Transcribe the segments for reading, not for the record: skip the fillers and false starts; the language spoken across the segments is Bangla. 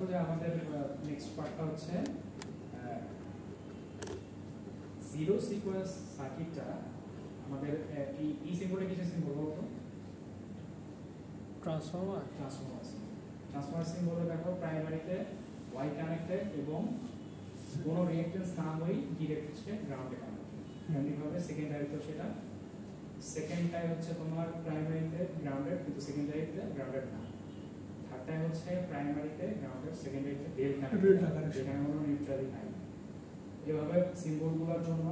যে আমাদের নেক্সট পার্টটা হচ্ছে জিরো সিকোয়েন্স সার্কিটটা আমাদের এই সিম্বলটা কিসের সিম্বল বলতো? ট্রান্সফরমার সিম্বলে দেখো প্রাইমারিতে ওয়াই কানেক্টেড এবং কোনো রিঅ্যাকট্যান্স না হই ডিরেক্ট হচ্ছে গ্রাউন্ডে কানেক্টেড। এমনিভাবে সেকেন্ডারিতে সেটা সেকেন্ডটাই হচ্ছে তোমার প্রাইমারিতে গ্রাউন্ডেড কিন্তু সেকেন্ডারিতে গ্রাউন্ডেড না। থার্ডটাই হচ্ছে প্রাইমারিতে গ্রাউন্ডেড সেকেন্ডারিতে ডেল কানেক্টেড যেখানে কোনো নিউট্রালি নাই। এভাবে সিম্বলগুলোর জন্য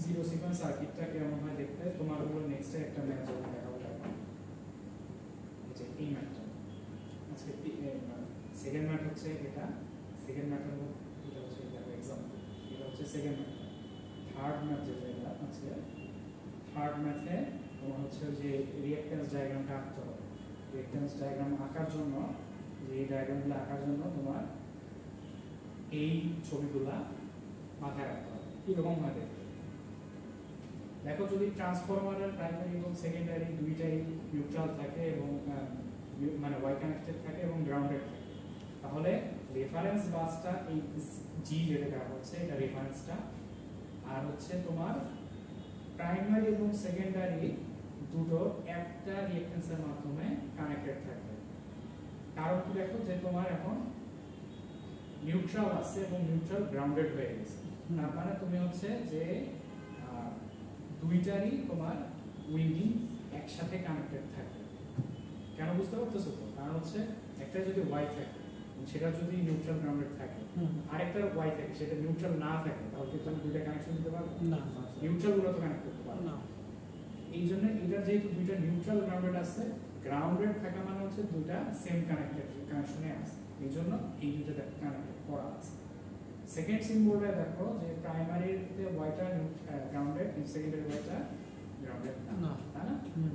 জিরো সিকোয়েন্স সার্কিটটা কেমন হয় দেখতে তোমার হলো নেক্সটে একটা ম্যাচ যখন দেখাবো তখন এই ম্যাথটা আজকে সেকেন্ড ম্যাথ হচ্ছে এটা সেকেন্ড ম্যাথের এটা হচ্ছে দেখো एग्जांपल এটা হচ্ছে সেকেন্ড ম্যাথ। থার্ড ম্যাথ যেটা এটা আছে থার্ড ম্যাথে তোমার হচ্ছে যে রিঅ্যাকট্যান্স ডায়াগ্রামটা আঁকতে হবে। রিঅ্যাকট্যান্স ডায়াগ্রাম আঁকার জন্য যে এই ডায়াগ্রামগুলো আঁকার জন্য তোমার এই ছবিগুলা মাথায় রাখতে হবে কিরকম হয় দেখতে। দেখো যদি ট্রান্সফরমারের প্রাইমারি এবং সেকেন্ডারি দুইটাই নিউট্রাল থাকে এবং মানে ওয়াই কানেক্টেড থাকে এবং গ্রাউন্ডেড থাকে তাহলে রেফারেন্স বাসটা এই জি যেটা দেওয়া হচ্ছে এটা রেফারেন্সটা আর হচ্ছে তোমার প্রাইমারি এবং সেকেন্ডারি দুটো একটা রিঅ্যাকট্যান্সের মাধ্যমে কানেক্টেড থাকবে। কারণ কি দেখো যে তোমার এখন নিউট্রাল আছে এবং নিউট্রাল গ্রাউন্ডেড হয়ে গেছে তার মানে তুমি হচ্ছে যে দুইটারই তোমার উইন্ডিং একসাথে কানেক্টেড থাকবে। কেন বুঝতে পারতেছো তো? কারণ হচ্ছে একটা যদি ওয়াই থাকে সেটা যদি নিউট্রাল গ্রাউন্ডেড থাকে আরেকটার ওয়াই থাকে সেটা নিউট্রাল না থাকে তাহলে কি তুমি দুইটা কানেকশন দিতে পারবে না? নিউট্রাল গুলো তো কানেক্ট করতে পারবে না। এই জন্য এটা যেহেতু দুইটা নিউট্রাল গ্রাউন্ডেড আছে গ্রাউন্ডেড থাকা মানে হচ্ছে দুইটা সেম কানেক্টেড কানেকশনে আছে এই জন্য এই দুইটা কানেক্টেড করা আছে। সেকেন্ড সিম্বলটা দেখো যে প্রাইমারিতে ওয়াইটা গ্রাউন্ডেড সেকেন্ডারি ওয়াইটা গ্রাউন্ডেড না তাই না?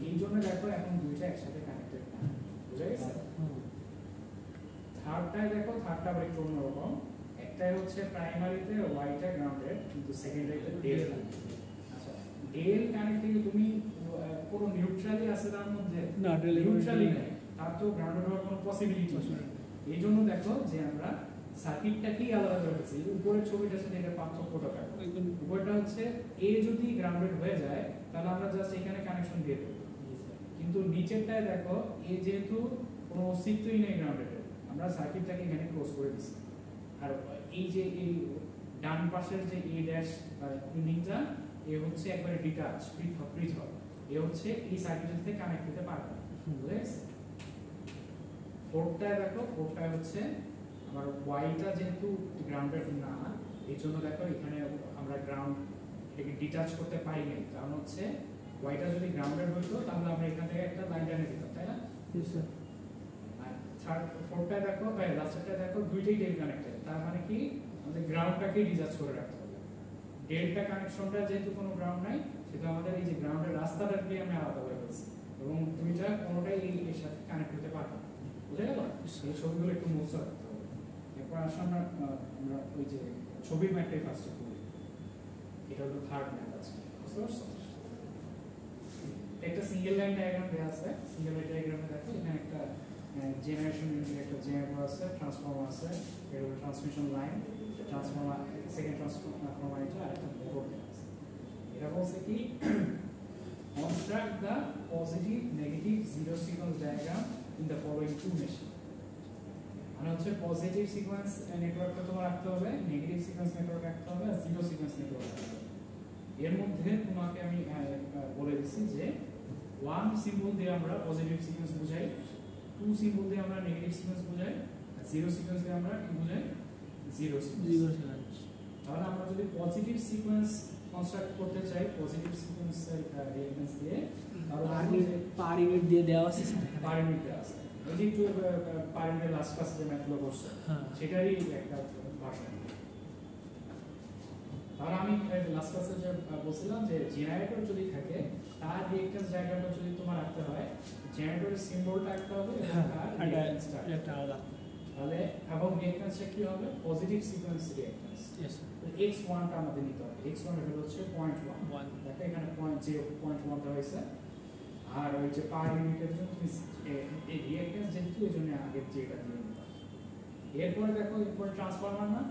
এই জন্য দেখো এখন দুইটা একসাথে কানেক্টেড না বুঝা গেছে? থার্ডটাই দেখো থার্ডটা আবার একটু অন্যরকম। একটাই হচ্ছে প্রাইমারিতে ওয়াইটা গ্রাউন্ডেড কিন্তু সেকেন্ডারিতে ডেল কানেক্টেড। আচ্ছা ডেল কানেক্টিং তুমি কোনো নিউট্রালি আছে তার মধ্যে না নিউট্রালি নাই তার তো গ্রাউন্ডেড হওয়ার কোনো পসিবিলিটি নেই। এই জন্য দেখো যে আমরা সার্কিটটাকেই আলাদা করে ফেলছি। উপরের ছবিটার সাথে এটা পার্থক্যটা দেখো উপরটা হচ্ছে এ যদি গ্রাউন্ডেড হয়ে যায় তাহলে আমরা জাস্ট এখানে কানেকশন দিয়ে দেব কিন্তু নিচেরটায় দেখো এ যেহেতু কোনো অস্তিত্বই নেই গ্রাউন্ডেড আমরা সার্কিটটাকে এখানে ক্লোজ করে দিছি। আর এই যে এই ডান পাশের যে এ ড্যাশ উইন্ডিংটা এ হচ্ছে একবারে ডিটাচ পৃথক এ হচ্ছে এই সার্কিটের সাথে কানেক্ট হতে পারবে না বুঝা গেছে? ফোর্থটায় দেখো ফোর্থটায় হচ্ছে আমার ওয়াইটা যেহেতু গ্রাউন্ডেড না এই জন্য দেখো এখানে আমরা গ্রাউন্ড এটাকে ডিটাচ করতে পারি না কারণ হচ্ছে ওয়াইটা যদি গ্রাউন্ডেড হতো তাহলে আমরা এখান থেকে একটা লাইন টেনে দিতাম তাই না? আর থার্ড ফোর্থটায় দেখো বা লাস্টটায় দেখো দুইটাই ডেল কানেক্টেড তার মানে কি আমাদের গ্রাউন্ডটাকে ডিটাচ করে রাখতে হবে। ডেল্টা কানেকশনটা যেহেতু কোনো গ্রাউন্ড নাই সেটা আমাদের এই যে গ্রাউন্ডের রাস্তাটাকে আমরা আলাদা করে ফেলছি এবং দুইটা কোনোটাই এর সাথে কানেক্ট হতে পারবে না বুঝা গেল? এই ছবিগুলো একটু মুছে রাখতে হবে। এরপর আসলে আমরা ওই যে ছবির ম্যাপটাই ফার্স্টে করি এটা হলো থার্ড ম্যাপ আছে বুঝতে পারছো? একটা সিঙ্গেল লাইন ডায়াগ্রাম দেওয়া আছে। সিঙ্গেল লাইন ডায়াগ্রামে দেখো এখানে একটা জেনারেশন ইউনিট একটা জেনারেটর আছে ট্রান্সফরমার আছে এটা হলো transmission line transformer second transformer এটা আর একটা মোটর দেওয়া আছে। এটা বলছে কি construct the positive negative zero sequence diagram in the following two machines মানে হচ্ছে পজিটিভ সিকোয়েন্স নেটওয়ার্কটা তোমার রাখতে হবে নেগেটিভ সিকোয়েন্স নেটওয়ার্ক রাখতে হবে আর জিরো সিকোয়েন্স নেটওয়ার্ক রাখতে হবে। এর মধ্যে তোমাকে আমি বলে দিচ্ছি যে ওয়ান সিম্বল দিয়ে আমরা পজিটিভ সিকোয়েন্স বুঝাই টু সিম্বল দিয়ে আমরা নেগেটিভ সিকোয়েন্স বুঝাই আর জিরো সিকোয়েন্স দিয়ে আমরা কি বুঝাই জিরো সিকোয়েন্স। তাহলে আমরা যদি পজিটিভ সিকোয়েন্স কনস্ট্রাক্ট করতে চাই পজিটিভ সিকোয়েন্সের রিঅ্যাকট্যান্স দিয়ে তাহলে পার ইউনিট দিয়ে দেওয়া আছে পার ইউনিট দেওয়া আছে এই যে একটু পার ইউনিটের লাস্ট ক্লাসে যে ম্যাথগুলো করছে সেটারই একটা ভাষা। তাহলে আমি লাস্ট ক্লাসে যে বলছিলাম যে জেনারেটর যদি থাকে তার রিঅ্যাকট্যান্স ডায়াগ্রামটা যদি তোমার রাখতে হয় জেনারেটরের সিম্বলটা রাখতে হবে এবং তার রিঅ্যাকট্যান্সটা একটা আলাদা তাহলে এবং রিঅ্যাকট্যান্সটা কি হবে positive sequence reactance. Yes x1 টা আমাদের নিতে হবে x1 এর ভ্যালু হচ্ছে 0.1 দেখো এখানে 0.1 দেওয়া হয়েছে আর ওই যে পার ইউনিটের জন্য তুমি এই রিঅ্যাকট্যান্স যেহেতু এর জন্য আগে যেটা দিয়ে নিতে হবে এরপরে দেখো এরপরে ট্রান্সফরমার না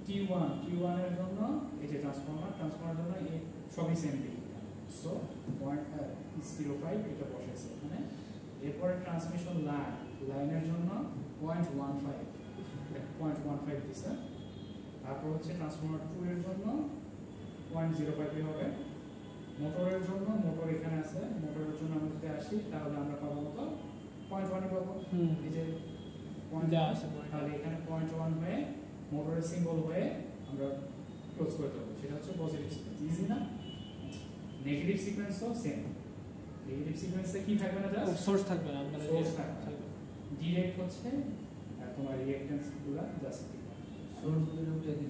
T1 এর জন্য এই যে ট্রান্সফরমার জন্য এই সবই সেম দিক সো 0.05 এটা বসাইছে এখানে এরপরে ট্রান্সমিশন লাইনের জন্য 0.15 দিছে তারপর হচ্ছে ট্রান্সফরমার 2 এর জন্য 0.05 হবে মোটরের জন্য মোটর এখানে আছে মোটরের জন্য আমরা যদি আসি তাহলে আমরা পাবো কত 0.1 পাবো এই যে দেওয়া আছে তাহলে এখানে 0.1 হয়ে মোটরের সিম্বল হয়ে আমরা ক্লোজ করে দেবো সেটা হচ্ছে পজিটিভ সিকোয়েন্স ইজি না নেগেটিভ সিকোয়েন্সও সেম নেগেটিভ সিকোয়েন্সে কি থাকবে না জাস্ট সোর্স থাকবে না আপনাদের সোর্স থাকবে ডিরেক্ট হচ্ছে তোমার রিঅ্যাকট্যান্স গুলো জাস্ট সোর্স গুলো একই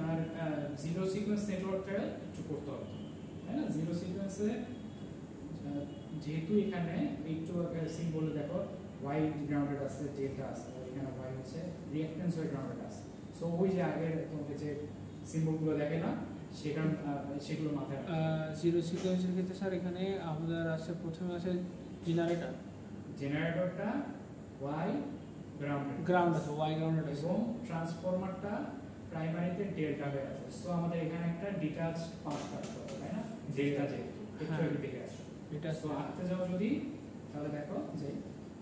আর জিরো সিকোয়েন্স নেটওয়ার্কটা একটু করতে হবে তাই না জিরো সিকোয়েন্সে যেহেতু এখানে একটু সিম্বলে দেখো ওয়াই গ্রাউন্ডেড আছে যেটা আছে আর এখানে ওয়াই হচ্ছে রিঅ্যাকট্যান্স ওয়াই গ্রাউন্ডেড আছে সো ওই যে আগের তোমাকে যে সিম্বলগুলো দেখে না সেটা সেগুলো মাথায় জিরো সিকোয়েন্সের ক্ষেত্রে স্যার এখানে আমাদের আছে প্রথমে আছে জেনারেটরটা ওয়াই গ্রাউন্ড আছে ওয়াই গ্রাউন্ডেড আছে এবং ট্রান্সফরমারটা প্রাইমারিতে ডেল্টা হয়ে আছে সো আমাদের এখানে একটা ডিটাচড পার্ট থাকতে হবে তাই না ডেল্টা যেহেতু একটু হ্যাঁ। আগে দেখে আসো এটা সো আঁকতে যাও যদি তাহলে দেখো যে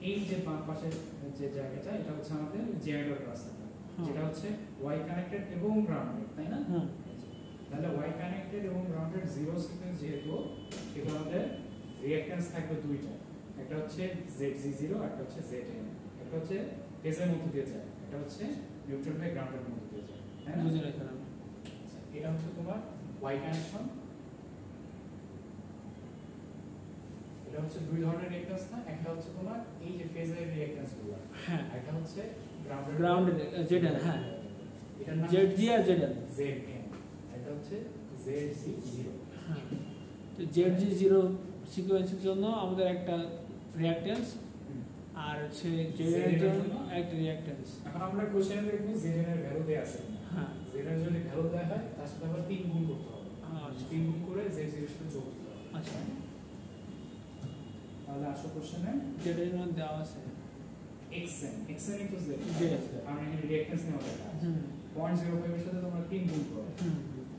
এই যে বাম পাশের যে জায়গাটা এটা হচ্ছে আমাদের জেনারেটর রাস্তাটা যেটা হচ্ছে ওয়াই কানেক্টেড এবং গ্রাউন্ডেড তাই না হুম তাহলে ওয়াই কানেক্টেড এবং গ্রাউন্ডেড জিরো সিকোয়েন্স যেহেতু সেটা আমাদের রিঅ্যাকট্যান্স থাকবে দুইটা একটা হচ্ছে ZG0 একটা হচ্ছে ZN একটা হচ্ছে ফেজের মধ্যে দিয়ে যায় একটা হচ্ছে নিউট্রাল বাই গ্রাউন্ডের মধ্যে দিয়ে যায় তাই না বুঝে রাখলাম এটা হচ্ছে তোমার ওয়াই কানেকশন এটা হচ্ছে দুই ধরনের রিঅ্যাকট্যান্স না একটা হচ্ছে তোমার এই যে ফেজের রিঅ্যাকট্যান্স গুলো হ্যাঁ একটা হচ্ছে গ্রাউন্ডেড ZN হ্যাঁ এটার নাম ZG আর ZN ZN এটা হচ্ছে ZG0 হ্যাঁ তো ZG0 সিকোয়েন্সের জন্য আমাদের একটা রিঅ্যাকট্যান্স আর হচ্ছে ZN এর জন্য একটা রিঅ্যাকট্যান্স এখন আমরা কোশ্চেনে দেখব ZN এর ভ্যালু দেয়া আছে হ্যাঁ ZN এর যদি ভ্যালু দেয়া হয় তার সাথে আবার 3 গুণ করতে হবে আচ্ছা 3 গুণ করে Z0 এর সাথে যোগ দিতে হবে আচ্ছা তাহলে আসো কোশ্চেনে ZN এর মধ্যে দেওয়া আছে xn ইকুয়াল z আমরা এখানে রিঅ্যাকট্যান্স নেওয়া দরকার হুম 0.05 এর সাথে তোমরা 3 গুণ করো হুম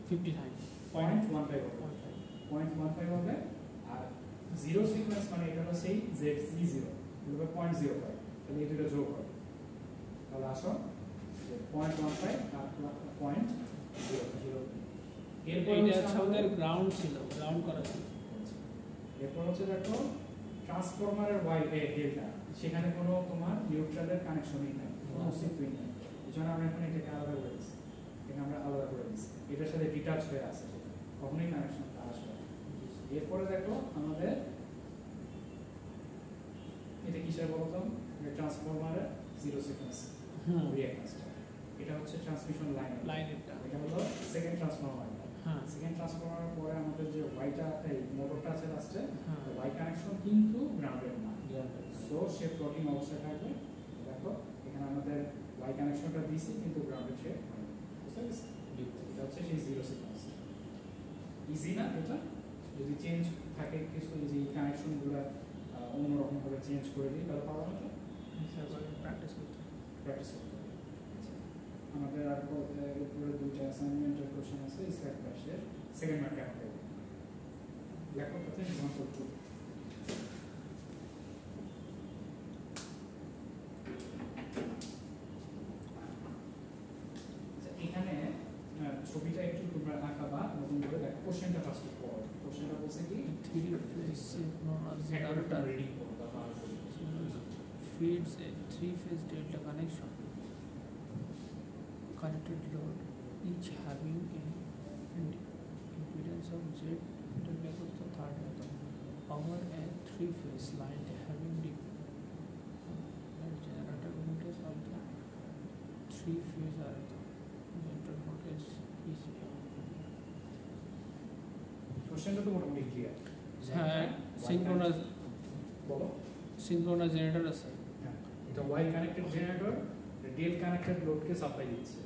50 টাইম 0.15 হবে 0.15 হবে আর জিরো সিকোয়েন্স মানে এটা হলো সেই ZC0 এটা 0.05 তাহলে এই দুটো যোগ করো তাহলে আসো 0.15 আর 0.0 এরপর এইটা হচ্ছে হচ্ছে আমাদের গ্রাউন্ড ছিল গ্রাউন্ড করা ছিল এরপর হচ্ছে দেখো ট্রান্সফরমারের ওয়াই ডেল্টা সেখানে কোনো তোমার নিউট্রালের কানেকশনই নাই কোনো অস্তিত্বই নাই এই জন্য আমরা এখন এটাকে আলাদা করে দিচ্ছি এটাকে আমরা আলাদা করে দিচ্ছি এটার সাথে ডিটাচ হয়ে আছে কখনোই কানেকশনটা আসবে না। এরপরে দেখো আমাদের এটা কিসের বলতো ট্রান্সফরমারের জিরো সিকোয়েন্স হুম রিঅ্যাকট্যান্সটা এটা হচ্ছে ট্রান্সমিশন লাইনেরটা এটা হলো সেকেন্ড ট্রান্সফরমার হ্যাঁ সেকেন্ড ট্রান্সফরমারের পরে আমাদের যে ওয়াইটা এই মোটরটা আছে লাস্টে হ্যাঁ ওয়াই কানেকশন কিন্তু গ্রাউন্ডেড না সো সে ফ্লোটিং অবস্থায় থাকবে দেখো এখানে আমাদের ওয়াই কানেকশনটা দিয়েছি কিন্তু গ্রাউন্ডেড সে বুঝতে পেরেছি এটা হচ্ছে সেই জিরো সিকোয়েন্স ইজি না এটা যদি চেঞ্জ থাকে কিছু যে কানেকশনগুলো অন্যরকম ভাবে চেঞ্জ করে দিই তাহলে পাবো না তো প্র্যাকটিস করতে প্র্যাকটিস করতে হবে আমাদের আর উপরে দুইটা অ্যাসাইনমেন্টের কোশ্চেন আছে স্ট্যাক পাশের সেকেন্ড মার্কে আমাদের লেখক হচ্ছে এক্সাম্পল 2 এখানে ছবিটা একটু তোমরা আঁকাবা নতুন করে দেখো কোশ্চেনটা ফার্স্ট পড়ো কোশ্চেনটা বলছে কি থ্রি ফেজ একটা রিডিং করো তারপর feeds a three-phase delta connection connected load each having an impedance of Z delta equals to third atom over a three-phase line having the generator voltage of the three-phase atom generator voltage is কোশ্চেনটা তো মোটামুটি ক্লিয়ার হ্যাঁ synchronous বলো জেনারেটর আছে এটা Y connected generator delta connected লোডকে সাপ্লাই দিচ্ছে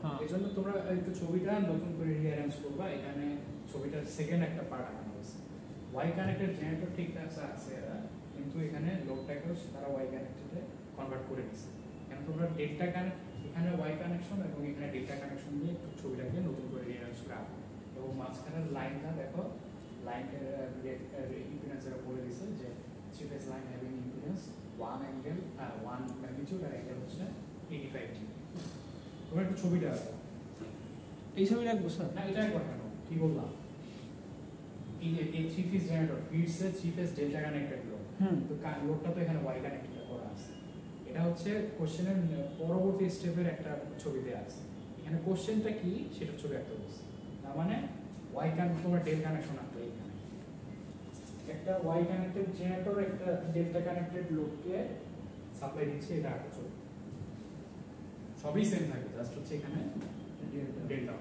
হ্যাঁ এই জন্য তোমরা একটু ছবিটা নতুন করে রিঅ্যারেঞ্জ করবা এখানে ছবিটার সেকেন্ড একটা পার্ট আনা হয়েছে ওয়াই কানেক্টেড জেনারেটর ঠিক আছে কিন্তু এখানে লোডটা কোডটাকে তারা ওয়াই কানেক্টেডে কনভার্ট করে দিচ্ছে। এখন তোমরা ডেল্টা কানেক্ট এখানে ওয়াই কানেকশন এবং এখানে ডেল্টা কানেকশন দিয়ে একটু ছবিটাকে নতুন করে রিয়ারেঞ্জ করে আঁকো। এবং মাঝখানের লাইনটা দেখো, লাইনের ইম্পিডেন্সের বলে দিচ্ছে যে three phase line having impedance 1 angle 1 magnitude আর অ্যাঙ্গেল হচ্ছে 85 ডিগ্রি। তোমরা একটু ছবিটা আঁকো। এই ছবি রাখবো স্যার? না, এটা একবার কেন, কি বললাম, এই যে এই থ্রি ফেজ জেনারেটর ফিডসে three phase delta connected load, তো লোডটা তো এখানে ওয়াই কানেক্টেড করা আছে। এটা হচ্ছে কোশ্চেনের পরবর্তী স্টেপের একটা ছবি দেওয়া আছে। এখানে কোশ্চেনটা কি সেটা ছবি আঁকতে বলছে। তার মানে ওয়াই কানেক্ট তোমার ডেল কানেকশন আঁকতে, এখানে একটা ওয়াই কানেক্টেড জেনারেটর একটা ডেল্টা কানেক্টেড লোডকে সাপ্লাই দিচ্ছে, এটা আঁকতে ছবি। সবই সেম থাকবে, জাস্ট হচ্ছে এখানে ডেল্টা।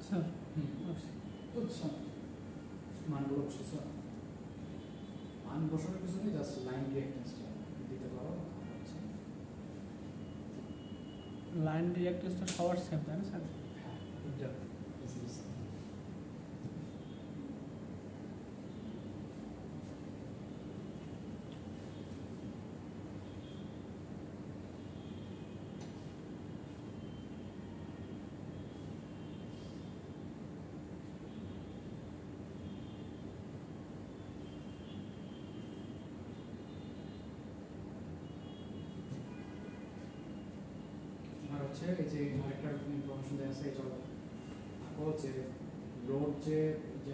স্যার বুঝছো মানগুলো বসেছ, মান বসানোর পিছনে জাস্ট লাইন রিঅ্যাক্টেন্সটা দিতে পারো। লাইন রিঅ্যাক্টেন্স তো সবার সেম তাই না স্যার? হ্যাঁ, এটা হচ্ছে এই যে আরেকটা ইনফরমেশন দেওয়া আছে, এটা হচ্ছে লোড যে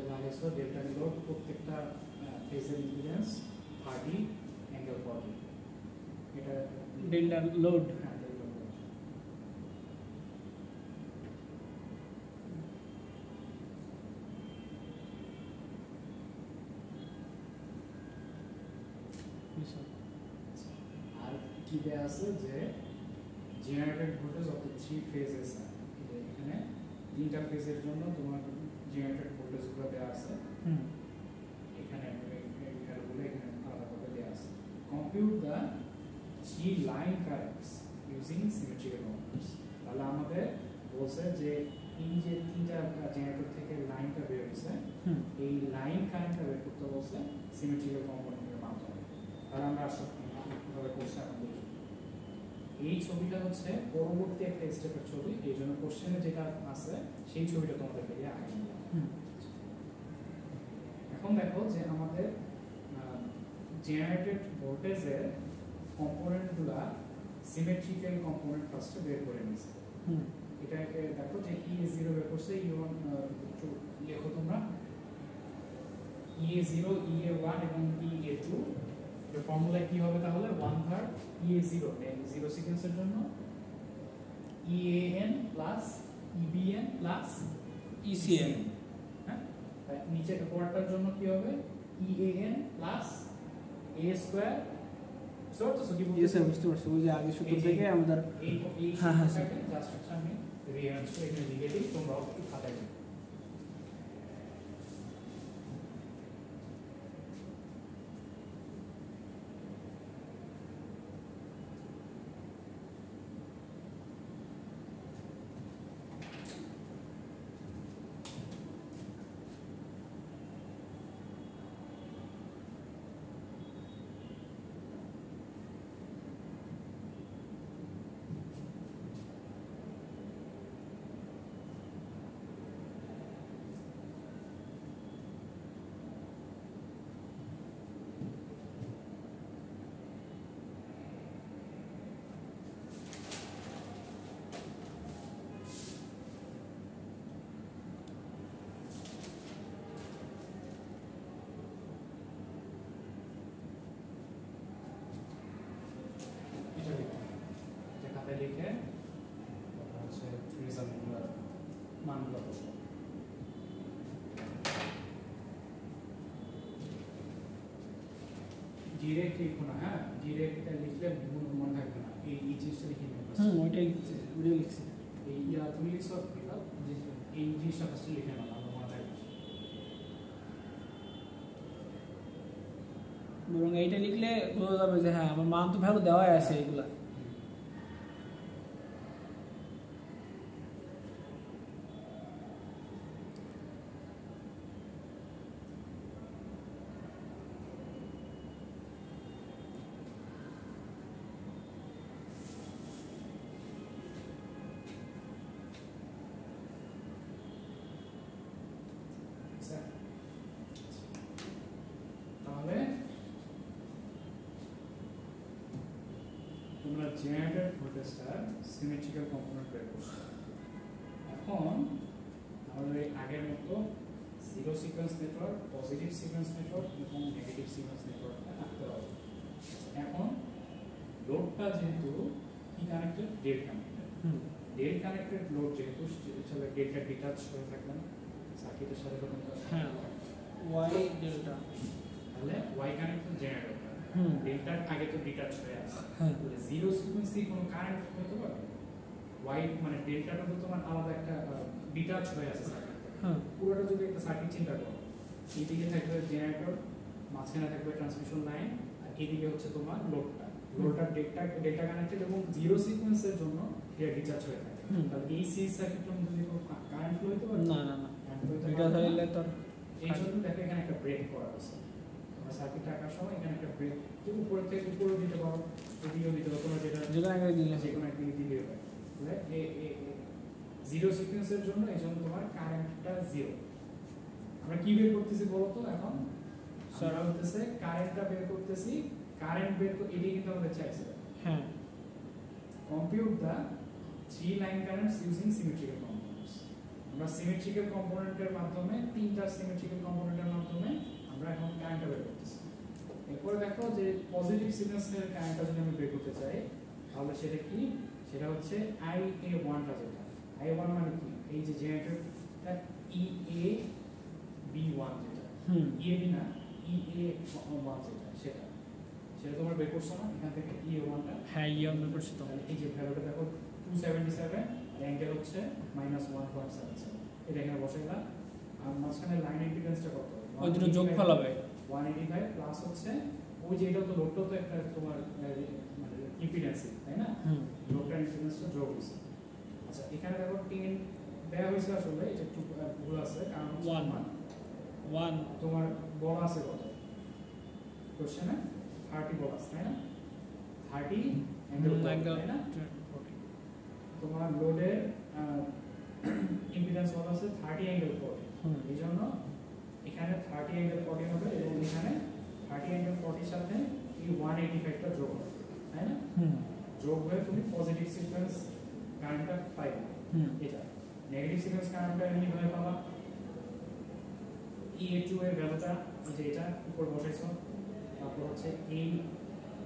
লাগাইছো ডেল্টা লোড, প্রত্যেকটা ফেজের ইম্পিডেন্স 30 অ্যাঙ্গেল 40, এটা ডেল্টা লোড। হ্যাঁ ডেল্টা লোড। আর কি দেওয়া আছে যে generated voltage of the three phases, এখানে তিনটা ফেজের জন্য তোমার জেনারেটেড ভোল্টেজগুলো দেওয়া আছে। এখানে ভ্যালুগুলো এখানে আলাদাভাবে দেওয়া আছে। Compute the three line currents using symmetrical components. তাহলে আমাদের বলছে যে এই যে তিনটা জেনারেটর থেকে লাইনটা বের হয়েছে, এই লাইন কারেন্টটা বের করতে বলছে সিমেট্রিক্যাল কম্পোনেন্টের মাধ্যমে। তাহলে আমরা কিভাবে করছি এখন দেখি। এই ছবিটা হচ্ছে পরবর্তী একটা স্টেপের ছবি, এই জন্য কোশ্চেনে যেটা আছে সেই ছবিটা তোমাদেরকে দিয়ে আঁকা নিলাম। এখন দেখো যে আমাদের জেনারেটেড ভোল্টেজের কম্পোনেন্টগুলা সিমেট্রিক্যাল কম্পোনেন্ট ফার্স্টে বের করে নিয়েছে। এটাকে দেখো যে E0 বের করছে, E1 একটু লেখো তোমরা, E0, E1 এবং E2 এর ফর্মুলা কি হবে তাহলে 1/3 E0 0 সিকোয়েন্সের জন্য EAN plus EBN plus ECM। হ্যাঁ, নিচে কোয়ার্টার জন্য কি হবে EAN plus A square. So কি বলতে ইয়েস স্যার, বুঝতে পারছি। ওই যে আগে সূত্র থেকে আমাদের এই হ্যাঁ হ্যাঁ স্যার, জাস্ট আমি রিয়ারেঞ্জ করে এখানে লিখে দিই, তোমরা একটু খাতায় লিখো। ডিরেক্ট লিখো না, হ্যাঁ ডিরেক্ট লিখলে মনে থাকবে না, এই জিনিসটা লিখে নেবে। ওইটাই লিখছি। এই তুমি লিখছো এই জিনিসটা ফার্স্টে লিখে নাও, আমার মনে থাকবে। বরং এইটা লিখলে বোঝা যাবে যে হ্যাঁ আমার মান তো ভ্যালু দেওয়াই আছে এইগুলা। তাহলে তোমরা জেনারেটেড ভোল্টেজটার সিমেট্রিক্যাল কম্পোনেন্ট বের করছো। এখন আমাদের আগের মতো zero sequence network, positive sequence network এবং নেগেটিভ সিকোয়েন্স নেটওয়ার্কটা আঁকতে হবে। এখন লোডটা যেহেতু কি connected, dead connected, dead connected load যেহেতু চলে ডেডটা ডিটাচ হয়ে থাকবে না সার্কিটের সাথে, তখন হ্যাঁ ওয়াই ডেল্টা, তাহলে ওয়াই কানেক্টেড জেনারেটর ডেল্টার আগে তো ডিটাচ হয়ে আছে, হ্যাঁ তাহলে জিরো সিকোয়েন্সে কোনো কারেন্ট হতে পারে ওয়াই মানে ডেল্টাটা তো তোমার আলাদা একটা ডিটাচ হয়ে আছে সার্কিট থেকে। হ্যাঁ পুরোটা যদি একটা সার্কিট চিন্তা করো, এইদিকে থাকবে জেনারেটর, মাঝখানে থাকবে ট্রান্সমিশন লাইন, আর এদিকে হচ্ছে তোমার লোডটার ডেল্টা কানেক্টেড এবং জিরো সিকোয়েন্সের জন্য এটা ডিটাচ হয়ে থাকে। তাহলে এই সিরিজ সার্কিটের মধ্যে যদি কোনো কারেন্ট ফ্লো হতে পারে না এটা তাহলে তো এই জন্য দেখো এখানে একটা ব্রেক করা আছে। তোমরা সার্কিটটা আঁকার সময় এখানে একটা ব্রেক উপরে থেকে উপরেও দিতে পারো, এদিকেও দিতে পারো, তোমরা যেটা যেখানে একটা দিলে যে কোনো একদিকে দিলেও হয়। জিরো সিকোয়েন্সের জন্য এই জন্য তোমার কারেন্টটা জিরো। আমরা কি বের করতেছি বলতো এখন? আমরা হচ্ছে কারেন্টটা বের করতেছি, কারেন্ট বের করে এটাই কিন্তু আমাদের চাইছে। হ্যাঁ compute the three line currents using symmetrical components. আমরা সিমেট্রিক্যাল কম্পোনেন্টের মাধ্যমে তিনটা সিমেট্রিক্যাল কম্পোনেন্টের মাধ্যমে আমরা এখন কারেন্টটা বের করতেছি। এরপরে দেখো যে পজিটিভ সিকোয়েন্সের কারেন্টটা যদি আমি বের করতে চাই তাহলে সেটা কি? সেটা হচ্ছে IA1টা, যেটা IA1 মানে কি? এই যে জেনারেটরটা EAB1 যেটা, EAB না EA1 যেটা, সেটা তোমার বের করছো না এখান থেকে EA1টা? হ্যাঁ ইয়ে বের করছি তো। এই যে ভ্যালুটা দেখো 277 আর অ্যাঙ্গেল হচ্ছে -1.77, এটা এখানে বসাইলাম। আর মাঝখানে লাইন ইম্পিডেন্সটা কত? ওই দুটো যোগফল হবে 185 প্লাস হচ্ছে ওই যে এটা তো লোডটা তো একটা তোমার মানে ইম্পিডেন্স, তাই না? লোডটার ইম্পিডেন্সটা যোগ হইছে। আচ্ছা এখানে দেখো 10 দেয়া হইছে, আসলে এটা একটু ভুল আছে, কারণ 1 তোমার বড় আছে কত কোশ্চেনে? 30 বড় আছে, তাই না? 30 অ্যাঙ্গেল, তাই না? তোমার লোডের ইম্পিডেন্স বলা আছে 30 অ্যাঙ্গেল 40, এই জন্য এখানে 30 অ্যাঙ্গেল 40 হবে এবং এখানে 30 অ্যাঙ্গেল 40 এর সাথে এই 185টা যোগ হবে, তাই না? যোগ হয়ে তুমি পজিটিভ সিকোয়েন্স কারেন্টটা পাইবে। এটা নেগেটিভ সিকোয়েন্স কারেন্টটা এমনি ভাবে পাবা, EA2 এর ভ্যালুটা যে এটা উপর বসাইছো, তারপর হচ্ছে এই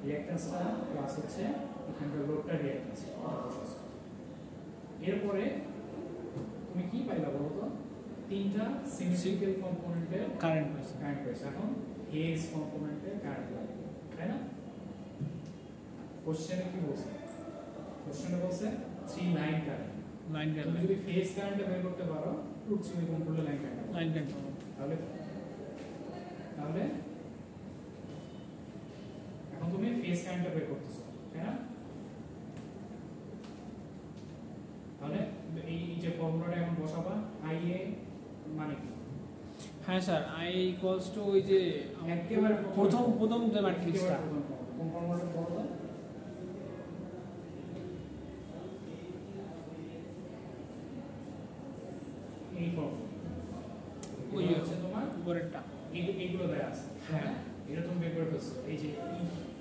রিঅ্যাকট্যান্সটা প্লাস হচ্ছে এখানকার লোডটা রিঅ্যাকট্যান্স বসাইছো। এরপরে তুমি কি পাইলা বলো তো? তিনটা সিমেট্রিক্যাল কম্পোনেন্টের কারেন্ট পাইছে। এখন ফেজ কম্পোনেন্টের কারেন্ট লাগবে, তাই না? কোশ্চেনে কি বলছে? কোশ্চেনে বলছে 3 লাইন কারেন্ট। তুমি যদি ফেজ কারেন্টটা বের করতে পারো, রুট 3 গুণ করলে লাইন কারেন্ট তাহলে এখন তুমি ফেজ কারেন্টটা বের করতেছো, তাই না? তাহলে এই যে ফর্মুলাটা এখন বসাবা, IA মানে কি? হ্যাঁ স্যার I ইকুয়ালস টু ওই যে একেবারে প্রথম যে ম্যাট্রিক্সটা, কোন ফর্মুলাটা বলো তো? এই ফর্মুলা ওই হচ্ছে তোমার উপরেরটা, এইগুলো দেয়া আছে, হ্যাঁ এটা তুমি বের করে ফেলছো। এই যে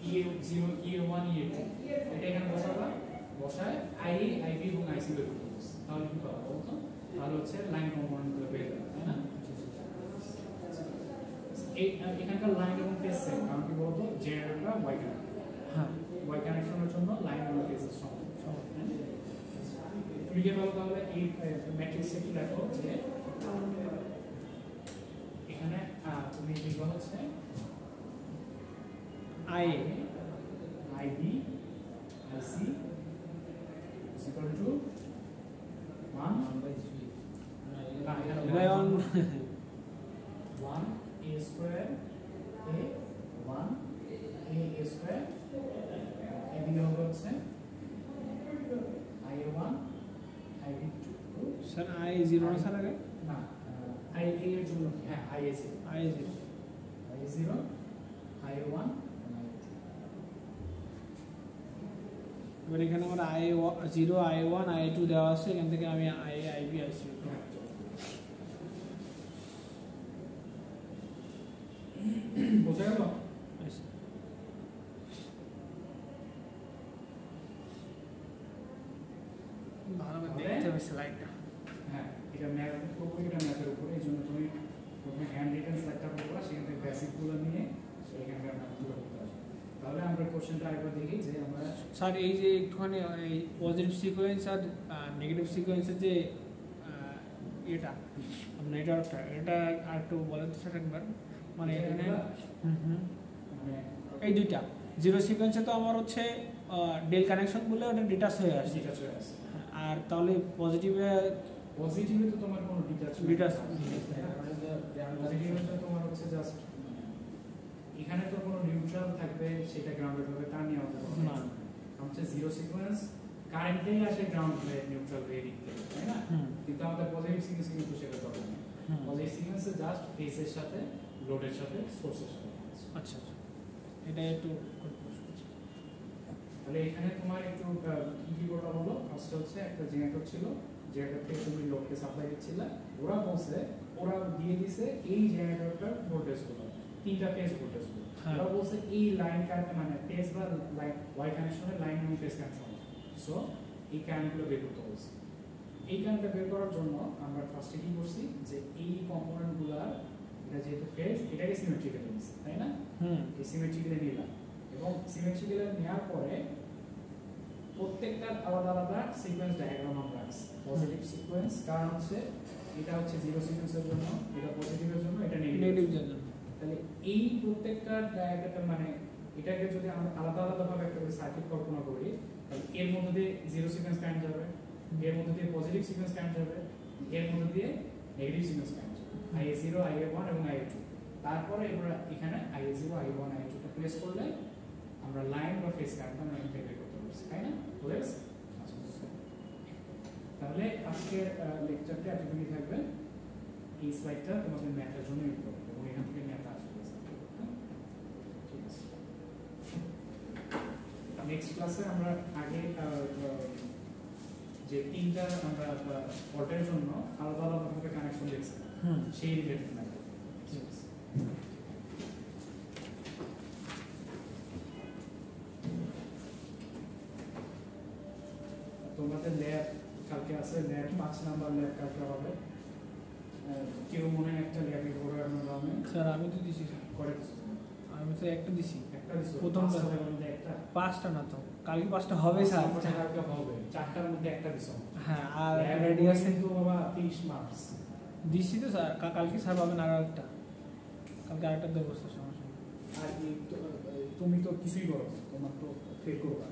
EA0 EA1 EA2 এটা এখানে বসাবা, বসায় IA IB এবং IC বের করতে হবে। তাহলে কি পাবো বলো তো? তাহলে হচ্ছে লাইন কম্পোনেন্টগুলো পেয়ে যাবে, তাই না? এখানকার লাইন এবং ফেজ সেম, কারণ কি বলতো? জেনারেটরটা ওয়াই কানেক্ট, হ্যাঁ ওয়াই কানেকশনের জন্য লাইন এবং ফেজ সমান। তুমি কি বলো তাহলে এই ম্যাট্রিক্সে কি দেখো যে এখানে তুমি লিখবা হচ্ছে IA IB IC is equal to 1 rely on 1 A square A 1 A square এদিকে হবে হচ্ছে IA1 IB2 স্যার IA0 না স্যার আগে না IA এর জন্য হ্যাঁ IA0 IA0 IA0 IA1 এবার এখানে আমার IA0 IA1 IA2 দেওয়া আছে এখান থেকে আমি IA IB IC বোঝা গেল ভালোভাবে দেখতে হবে স্লাইডটা হ্যাঁ এটা ম্যাথের উপর এটা ম্যাথের উপরে এই জন্য তুমি প্রথমে হ্যান্ড রিটেন স্লাইডটা পড়া সেখান থেকে বেসিকগুলো নিয়ে সেইখানকার ম্যাথগুলো করতে হবে তাহলে আমরা কোশ্চেনটা আরেকবার দেখি যে আমরা স্যার এই যে একটুখানি এই পজিটিভ সিকোয়েন্স আর নেগেটিভ সিকোয়েন্সের যে এটা নেটওয়ার্কটা এটা আর একটু বলেন তো স্যার একবার মানে এখানে মানে এই দুইটা জিরো সিকোয়েন্সে তো আমার হচ্ছে ডেল কানেকশন বলে ওটা ডিটাচ হয়ে আসে যেটা চলে আসে আর তাহলে পজিটিভে পজিটিভে তো তোমার কোনো ডিটাচ পজিটিভে তো তোমার হচ্ছে জাস্ট এখানে তো কোনো নিউট্রাল থাকবে সেটা গ্রাউন্ডেড হবে তা নিয়ে আমাদের না হচ্ছে জিরো সিকোয়েন্স কারেন্টেই আসে গ্রাউন্ড হয়ে নিউট্রাল হয়ে দিক থেকে তাই না কিন্তু আমাদের পজিটিভ সিকোয়েন্স কিন্তু সেটা দরকার নেই পজিটিভ সিকোয়েন্সে জাস্ট ফেসের সাথে লোডের সাথে সোর্সের সাথে আচ্ছা এটা একটু তাহলে এখানে তোমার একটু কি কি করতে বলো ফার্স্ট হচ্ছে একটা জেনারেটর ছিল জেনারেটর থেকে তুমি লোডকে সাপ্লাই দিচ্ছিলে ওরা বলছে ওরা দিয়ে দিছে এই জেনারেটরটার ভোল্টেজ গুলো তিনটা ফেজ ভোল্টেজ গুলো ওরা বলছে এই লাইন কারেন্ট মানে ফেজ বা লাইন ওয়াই কানেকশনের লাইন এবং ফেজ কানেকশন সো এই কারেন্টগুলো বের করতে বলছে এই কারেন্টটা বের করার জন্য আমরা ফার্স্টে কি করছি যে এই কম্পোনেন্টগুলোর এটা যেহেতু ফেজ এটাকে সিমেট্রিক্যালি নিছি তাই না এই সিমেট্রিক্যালি নিলাম এবং সিমেট্রিক্যালি নেওয়ার পরে প্রত্যেকটার আলাদা আলাদা সিকোয়েন্স ডায়াগ্রাম আমরা আঁকছি পজিটিভ সিকোয়েন্স কারণ হচ্ছে এটা হচ্ছে জিরো সিকোয়েন্সের জন্য এটা পজিটিভের জন্য এটা নেগেটিভ জন্য তাহলে এই প্রত্যেকটা ডায়াগ্রাম মানে এটাকে যদি আমরা আলাদা আলাদা ভাবে একটা সার্কিট কল্পনা করি তাহলে এর মধ্যে দিয়ে জিরো সিকোয়েন্স কারেন্ট যাবে এর মধ্যে দিয়ে পজিটিভ সিকোয়েন্স কারেন্ট যাবে এর মধ্যে দিয়ে নেগেটিভ সিকোয়েন্স কারেন্ট যাবে IA0 IA1 এবং IA2 তারপরে আমরা এখানে IA0 IA1 IA2 টা প্লেস করলে আমরা লাইন বা ফেজ কারেন্ট আমরা ইন্টিগ্রেট করতে পারছি তাই না বুঝে গেছে তাহলে আজকের লেকচারটা এতটুকুই থাকবে এই স্লাইডটা তোমাদের ম্যাথের জন্য ইম্পর্টেন্ট এবং এখান থেকে ম্যাথ আসবে ঠিক আছে নেক্সট ক্লাসে আমরা আগে যে তিনটা আমরা পটের জন্য আলাদা আলাদা ভাবে কানেকশন দেখছি সেই রিলেটেড ম্যাথ ঠিক আছে তোমাদের ল্যাব কালকে আছে ল্যাব 5 নাম্বার ল্যাব কালকে হবে কেউ মনে হয় একটা ল্যাবে প্রোগ্রামের নামে স্যার আমি তো দিছি করে দিছি আমি তো একটা দিছি একটা দিছি প্রথমটা মধ্যে একটা পাঁচটা না তো কালকে পাঁচটা হবে স্যার কালকে হবে চারটার মধ্যে একটা দিছো হ্যাঁ আর রেডিয়াস কিন্তু বাবা 30 মার্কস দিছি তো স্যার কালকে স্যার পাবেন আর একটা কালকে আরেকটা দেবো স্যার সমস্যা আর তুমি তো কিছুই করো তোমার তো ফেল করবা